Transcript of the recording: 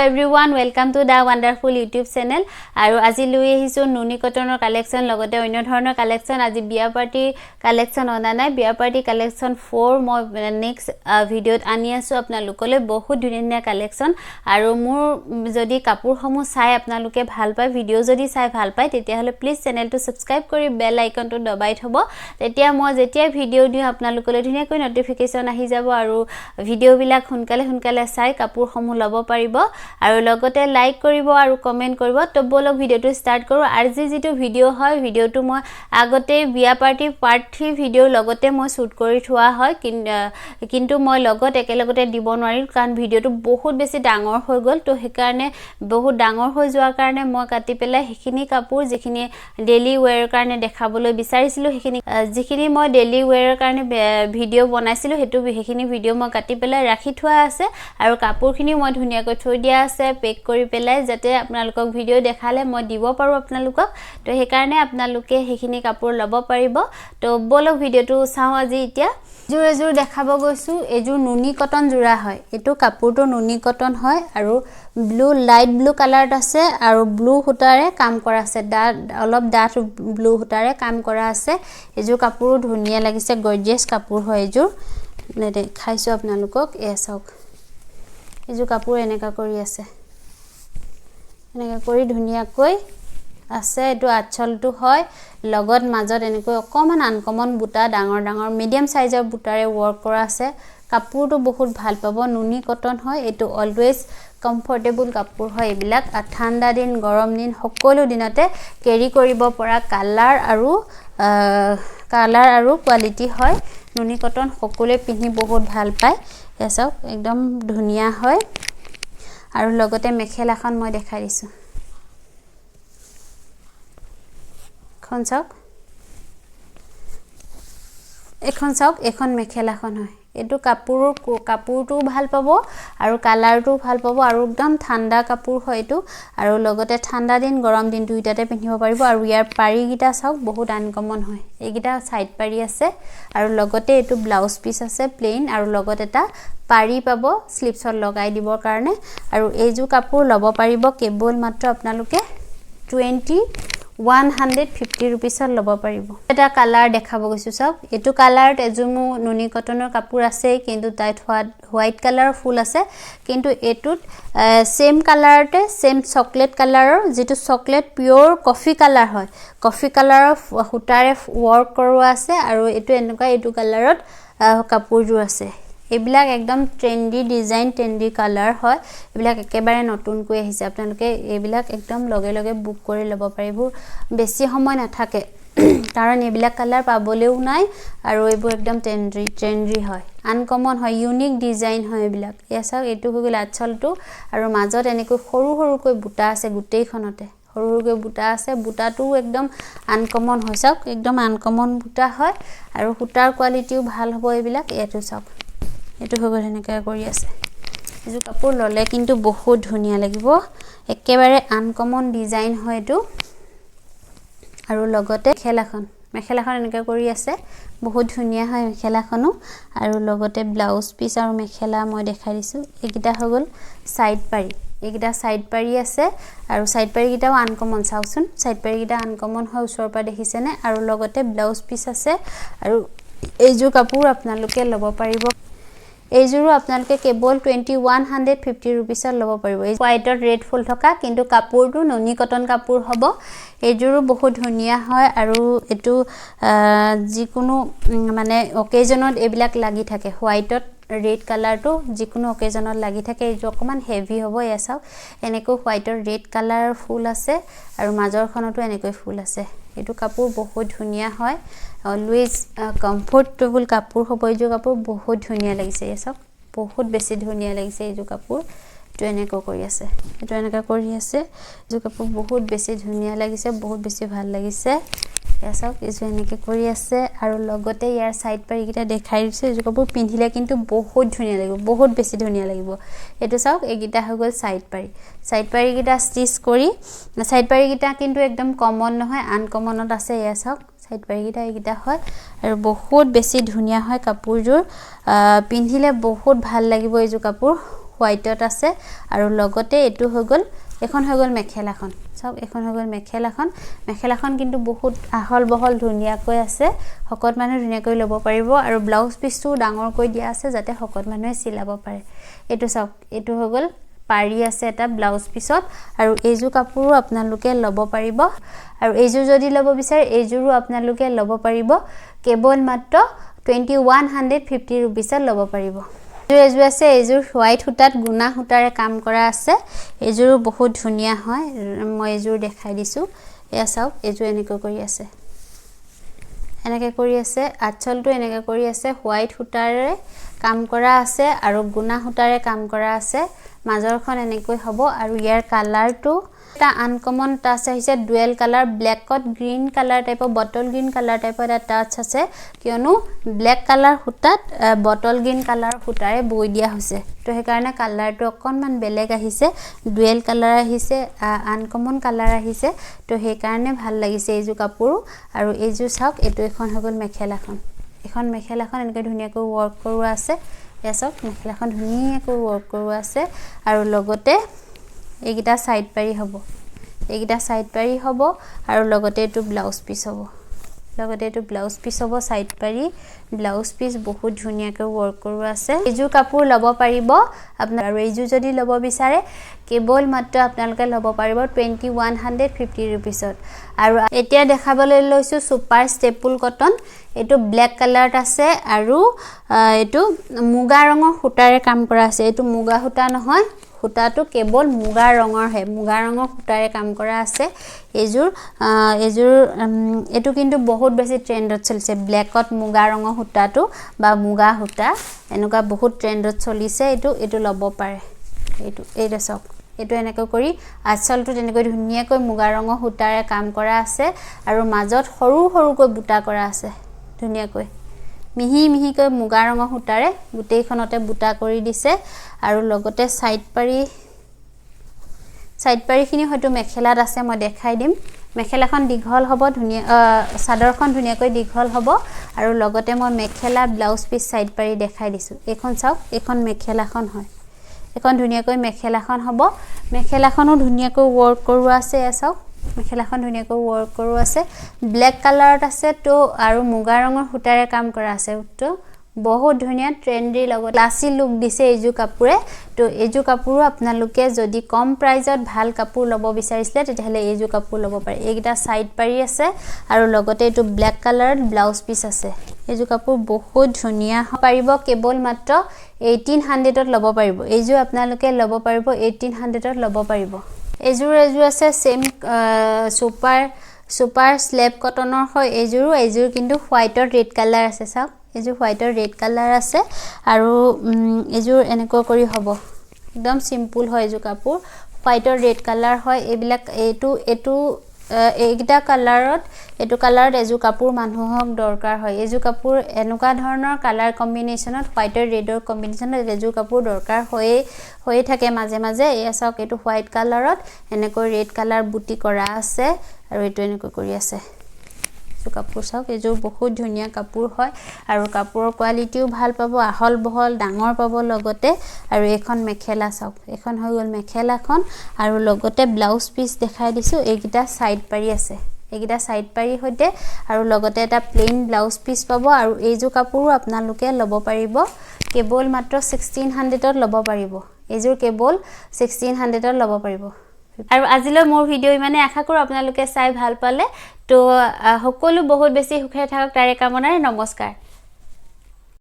everyone, welcome to the wonderful YouTube channel. আৰু আজি লৈ আহিছো নুনি কটনৰ কালেকচন লগতে অন্য ধৰণৰ কালেকচন আজি বিয়া পাৰ্টি কালেকচন অনা নাই বিয়া পাৰ্টি কালেকচন 4 মই নেক্সট ভিডিওত আনি আছো আপোনালোকলৈ বহুত ধুনীয়া কালেকচন আৰু মোৰ যদি কাপোৰসমূহ চাই আপোনালোকে ভাল পায় ভিডিও যদি চাই ভাল পায় তেতিয়া হলে প্লিজ চেনেলটো সাবস্ক্ৰাইব কৰি বেল আইকনটো দবাই থব তেতিয়া মই যেতিয়া ভিডিও দিও আপোনালোকলৈ ধুনীয়াকৈ নটিফিকেশন আহি যাব আৰু ভিডিও বিলাক সোনকালে চাই কাপোৰসমূহ লব পাৰিব আৰু লগতে লাইক কৰিব আৰু কমেন্ট কৰিব তো বলক ভিডিওটো স্টাৰ্ট কৰো আজি যেটো ভিডিও হয় ভিডিওটো মই আগতে বিয়া পাৰ্টি পাৰ্ট 3 ভিডিও লগতে মই শুট কৰি থোৱা হয় কিন্তু মই লগত একেলগতে দিব নোৱাৰিল কাৰণ ভিডিওটো বহুত বেছি ডাঙৰ হৈ গল তো হেকাৰণে বহুত ডাঙৰ হৈ যোৱাৰ কাৰণে মই কাটি পেলাই হেখিনি কাপোৰ যেখিনি ডেইলি ওয়্যাৰৰ কাৰণে দেখাবলৈ বিচাৰিছিলো হেখিনি যেখিনি মই ডেইলি ওয়্যাৰৰ কাৰণে ভিডিও বনাইছিলো হেতু হেখিনি ভিডিও মই কাটি পেলাই ৰাখি থোৱা আছে আৰু কাপোৰখিনি মই ধুনিয়াকৈ থৈ দিয়া আছে পেক কৰি পেলাই যাতে আপোনালোকক ভিডিও দেখালে মই দিব পাৰো আপোনালোকক তো হে কাৰণে আপোনালোকে হেখিনি কাপোৰ লব পাৰিব তো বলক ভিডিওটো চাও আজি এতিয়া জুৰ দেখাব গৈছো এজুৰ নুনি কটন জুৰা হয় এটো কাপোৰটো নুনি কটন হয় আৰু ব্লু লাইট ব্লু কালাৰত আছে আৰু ব্লু হুটাৰে কাম কৰা আছে অলপ ডাঠ ব্লু হুটাৰে কাম কৰা আছে এজুৰ কাপোৰ ধুনিয়া লাগিছে গৰ্জিয়াস কাপোৰ হয় এজুৰ দেখাইছো আপোনালোকক এছক এজু কাপোৰ এনেকা কৰি আছে এনেকা কৰি ধুনিয়াকৈ আছে এটো আঁচলটো হয় লগত মাজত এনেকৈ অকমান আনকমন বুটা ডাঙৰ মিডিয়াম সাইজৰ বুটাৰে ওয়াৰ্ক কৰা আছে কাপোৰটো বহুত ভাল পাব নুনি কটন হয় এটো অলৱেজ কমফৰ্টেবল কাপোৰ হয় এবিলাক ঠাণ্ডা দিন গৰম দিন সকলো দিনতে কেৰি কৰিব পৰা কালাৰ আৰু কোৱালিটি হয় নুনি কটন সকলোৱে পিন্ধি বহুত ভাল পায় এসব একদম ধুনিয়া হয় আৰু লগতে মেখেলাখন মই দেখাই দিছো এখন চাওক এখন মেখেলাখন হয় এটো কাপোৰটো ভাল পাব আৰু কালাৰটো ভাল পাব আৰু একদম ঠাণ্ডা কাপোৰ হয় এটো আৰু লগতে ঠাণ্ডা দিন গৰম দিন দুইটাতে পিন্ধিব পাৰিব আৰু ইয়াৰ পাৰি গিটা চাওক বহুত আনকমন হয় এইগিটা সাইড পাৰি আছে আৰু লগতে এটো ব্লাউজ পিস আছে প্লেন আৰু লগতে এটা পাৰি পাব স্লিপছত লগাই দিবৰ কাৰণে আৰু এইজু কাপোৰ লব পাৰিব কেবল মাত্ৰ আপোনালোকে 150 रुपीसত লব পাৰিব এটা কালাৰ দেখাব গৈছো সব এটো কালাৰত এজুমু নুনি কটনৰ কাপোৰ আছে কিন্তু তাইত হোৱাইট কালাৰৰ ফুল আছে কিন্তু এটুত সেম কালাৰতে সেম চকলেট কালাৰৰ যেটো চকলেট পিওৰ কফি কালাৰ হয় কফি কালাৰৰ হুটাৰে ওয়াৰ্ক কৰোৱা আছে আৰু এটো এনেকা এটো কালাৰত কাপোৰজু আছে এবিলাক একদম ট্ৰেন্ডি ডিজাইন ট্ৰেন্ডি কালাৰ হয় এবিলাক একেবাৰে নতুন কৈ আহিছে আপোনালোকে এবিলাক একদম লগে বুক কৰি লব পাৰিব বেছি সময় নাথাকে কাৰণ এবিলাক কালাৰ পাবলেও নাই আৰু এবোৰ একদম ট্ৰেন্ডি হয় আনকমন হয় ইউনিক ডিজাইন হয় এবিলাক এছাক এটো হৈ আঁচলটো আৰু মাজত এনেকৈ সৰুকৈ বুটা আছে গুটেইখনতে সৰুকৈ বুটা আছে বুটাটো একদম আনকমন হয় সব একদম আনকমন বুটা হয় আৰু হুটাৰ কোৱালিটিও ভাল হ'ব এবিলাক এটো সব এটো হৈ গল এনেকা কৰি আছে এজু কাপোৰ ললে কিন্তু বহুত ধুনিয়া লাগিব একেবাৰে আনকমন ডিজাইন হয় এটো আৰু লগতে মেখেলাখন এনেকা কৰি আছে বহুত ধুনিয়া হয় মেখেলাখনো আৰু লগতে ব্লাউজ পিস আৰু মেখেলা মই দেখাই দিছো একিটা হৈ গল সাইড পাৰি একিটা সাইড পাৰি আছে আৰু সাইড পাৰি গিটাও আনকমন চাওচোন সাইড পাৰি গিটা আনকমন হয় ওচৰৰ পৰা দেখিছেনে আৰু লগতে ব্লাউজ পিস আছে আৰু এইজু কাপোৰ আপোনালোকে লব পাৰিব এইজুৰো আপোনালোকে কেবল 2150 रुपीसত লব পাৰিব এই হোৱাইটৰ ৰেড ফুল থকা কিন্তু কাপোৰটো নুনি কটন কাপোৰ হ'ব এইজুৰো বহুত ধুনিয়া হয় আৰু এটো যিকোনো মানে অকেজনত এবিলাক লাগি থাকে হোৱাইটত ৰেড কালাৰটো যিকোনো অকেজনত লাগি থাকে এই অকমান হেভি হ'ব এছাও এনেকৈ হোৱাইটৰ ৰেড কালাৰৰ ফুল আছে আৰু মাজৰখনটো এনেকৈ ফুল আছে এটো কাপোৰ বহুত ধুনিয়া হয় অলৱেজ কমফৰ্টেবল কাপোৰ হ'ব এইজু কাপোৰ বহুত ধুনিয়া লাগিছে এছক বহুত বেছি ধুনিয়া লাগিছে এইজু কাপোৰ এটো এনেকৈ কৰি আছে এটো এনেকা কৰি আছে এইজু কাপোৰ বহুত বেছি ধুনিয়া লাগিছে বহুত বেছি ভাল লাগিছে এছক এজু এনেকৈ কৰি আছে আৰু লগতে ইয়াৰ সাইড পাৰি গিটা দেখাই দিছে এইজু কাপোৰ পিন্ধিলে কিন্তু বহুত ধুনিয়া লাগিব বহুত বেছি ধুনিয়া লাগিব এটো চাওক এগিটা হৈ গল সাইড পাৰি গিটা স্টিচ কৰি সাইড পাৰি গিটা কিন্তু একদম কমন নহয় আনকমনত আছে এছক সাইড পাৰি গিটা হয় আৰু বহুত বেছি ধুনিয়া হয় কাপোৰজুৰ পিন্ধিলে বহুত ভাল লাগিব এইজু কাপোৰ হোৱাইটত আছে আৰু লগতে এটো হৈ গল এখন হৈ গল মেখেলাখন সব এখন হৈ গল মেখেলাখন কিন্তু বহুত আহল বহল ধুনিয়াকৈ আছে হকত মানুহ ধুনিয়াকৈ লব পাৰিব আৰু ব্লাউজ পিসটো ডাঙৰ কৈ দিয়া আছে যাতে হকত মানুহে চিলাব পাৰে এটো সব এটো হৈ গল পাৰি আছে এটা ব্লাউজ পিছত আৰু এইজু কাপোৰো আপোনালোকে লব পাৰিব আৰু এইজু যদি লব বিচাৰে এইজুৰো আপোনালোকে লব পাৰিব কেৱল মাত্ৰ 2150 रुपीसত লব পাৰিব এজু আছে এজুৰ হোৱাইট হুটাত গুনা হুটাৰে কাম কৰা আছে এজুৰো বহুত ধুনিয়া হয় মই এজুৰ দেখাই দিছো এয়া চাওক এজু এনেকৈ কৰি আছে এনেকৈ কৰি আছে আচলটো এনেকৈ কৰি আছে হোৱাইট হুটাৰে কাম কৰা আছে আৰু গুনা হুটাৰে কাম কৰা আছে মাজৰখন এনেকৈ হ'ব আৰু ইয়াৰ কালাৰটো এটা আনকমন টাচ আছে ডুৱেল কালাৰ ব্ল্যাকত গ্ৰীন কালাৰ টাইপৰ বটল গ্ৰীন কালাৰ টাইপৰ এটা টাচ আছে কিয়নো ব্ল্যাক কালাৰ হুটাত বটল গ্ৰীন কালাৰ হুটাৰে বৈ দিয়া হৈছে তো হে কাৰণে কালাৰটো অকনমান বেলেগ আহিছে ডুৱেল কালাৰ আহিছে আনকমন কালাৰ আহিছে তো হে কাৰণে ভাল লাগিছে এইজু কাপোৰ আৰু এইজু চাওক এটো এখন হগল মেখেলাখন এখন মেখেলাখন এনেকৈ ধুনিয়াকৈ ওয়াৰ্ক কৰোৱা আছে এসক মেখেলাখন ধুনিয়াকৈ ওয়াৰ্ক কৰোৱা আছে আৰু লগতে এইগিটা সাইড পাৰি হ'ব এইগিটা সাইড পাৰি হ'ব আৰু লগতে এটো ব্লাউজ পিস হ'ব লগতে এটো ব্লাউজ পিস হ'ব সাইড পাৰি ব্লাউজ পিস বহুত ধুনিয়াকৈ ওয়াৰ্ক কৰোৱা আছে এইজু কাপোৰ লব পাৰিব আপোনাৰ আৰু এইজু যদি লব বিচাৰে কেৱল মাত্ৰ আপোনালোকে লব পাৰিব 2150 रुपीसত আৰু এতিয়া দেখাবলৈ লৈছো সুপাৰ ষ্টেপল কটন এটো ব্ল্যাক কালাৰত আছে আৰু এটো মুগা ৰঙৰ হুটাৰে কাম কৰা আছে এটো মুগা হুটা নহয় হুটাটো কেৱল মুগা ৰঙৰ হে মুগা ৰঙৰ হুটাৰে কাম কৰা আছে এজুৰ এটো কিন্তু বহুত বেছি ট্ৰেন্ডত চলিছে ব্ল্যাকত মুগা ৰঙৰ হুটাটো বা মুগা হুটা এনেকুৱা বহুত ট্ৰেন্ডত চলিছে এটো লব পাৰে এটো সক এটো এনেকৈ কৰি আচলটো তেনেকৈ ধুনিয়াকৈ মুগা ৰঙৰ হুটাৰে কাম কৰা আছে আৰু মাজত সৰু সৰুকৈ বুটা কৰা আছে ধুনিয়াকৈ মিহি মুগা ৰঙৰ হুটাৰে গুটেইখনতে বুটা কৰি দিছে আৰু লগতে সাইড পাৰিখিনি হয়তো মেখেলাত আছে মই দেখাই দিম মেখেলাখন দীঘল হ'ব ধুনিয়া সাদৰখন ধুনিয়াকৈ দীঘল হ'ব আৰু লগতে মই মেখেলা ব্লাউজ পিস সাইড পাৰি দেখাই দিছো এখন চাওক এখন মেখেলাখন হয় এখন ধুনিয়াকৈ মেখেলাখন হ'ব মেখেলাখনো ধুনিয়াকৈ ওয়াৰ্ক কৰোৱা আছে চাওক মেখেলাখন ধুনিয়াকৈ ওয়াৰ্ক কৰোৱা আছে ব্ল্যাক কালাৰত আছে তো আৰু মুগা ৰঙৰ হুটাৰে কাম কৰা আছে তো বহুত ধুনিয়া ট্ৰেন্ডি লগত ক্লাসি লুক দিছে এইজু কাপোৰে তো এইজু কাপোৰ আপোনালোকে যদি কম প্ৰাইজত ভাল কাপোৰ লব বিচাৰিছিলে তেতিয়াহলে এইজু কাপোৰ লব পাৰে এইগিটা সাইড পাৰি আছে আৰু লগতে এটো ব্ল্যাক কালাৰত ব্লাউজ পিস আছে এইজু কাপোৰ বহুত ধুনিয়া পাৰিব কেৱল মাত্ৰ 1800ত লব পাৰিব এইজু আপোনালোকে লব পাৰিব 1800ত লব পাৰিব এইজু আছে সেম সুপাৰ স্লেব কটনৰ হয় এইজুৰ কিন্তু হোৱাইটৰ ৰেড কালাৰ আছে চাওক এইজুৰ হোৱাইটৰ ৰেড কালাৰ আছে আৰু এইজুৰ এনেকৈ কৰি হ'ব একদম সিম্পল হয় এইজু কাপোৰ হোৱাইটৰ ৰেড কালাৰ হয় এইবিলাক এটো এইগিটা কালাৰত এটো কালাৰত এজু কাপোৰ মানুহক দৰকাৰ হয় এজু কাপোৰ এনেকুৱা ধৰণৰ কালাৰ কম্বিনেশনত হোৱাইটৰ ৰেডৰ কম্বিনেশনত এজু কাপোৰ দৰকাৰ হৈ থাকে মাজে মাজে এয়া চাওক এটো হোৱাইট কালাৰত এনেকৈ ৰেড কালাৰ বুটি কৰা আছে আৰু এটো এনেকৈ কৰি আছে কাপোৰ চাওক এজোৰ বহুত ধুনিয়া কাপোৰ হয় আৰু কাপোৰৰ কোৱালিটিও ভাল পাব আহল বহল ডাঙৰ পাব লগতে আৰু এখন মেখেলা চাওক এখন হৈ গল মেখেলাখন আৰু লগতে ব্লাউজ পিস দেখাই দিছো এইগিটা সাইড পাৰি আছে এইগিটা সাইড পাৰি হইতে আৰু লগতে এটা প্লেন ব্লাউজ পিস পাব আৰু এইজো কাপোৰো আপোনালোকে লব পাৰিব কেৱল মাত্ৰ 1600ত লব পাৰিব এইজোৰ কেৱল 1600ত লব পাৰিব আৰু আজিলৈ মোৰ ভিডিও ইমানে আশা কৰো আপোনালোকে চাই ভাল পালে তো সকলো বহুত বেছি সুখে থাকক তাৰে কামনাৰে নমস্কাৰ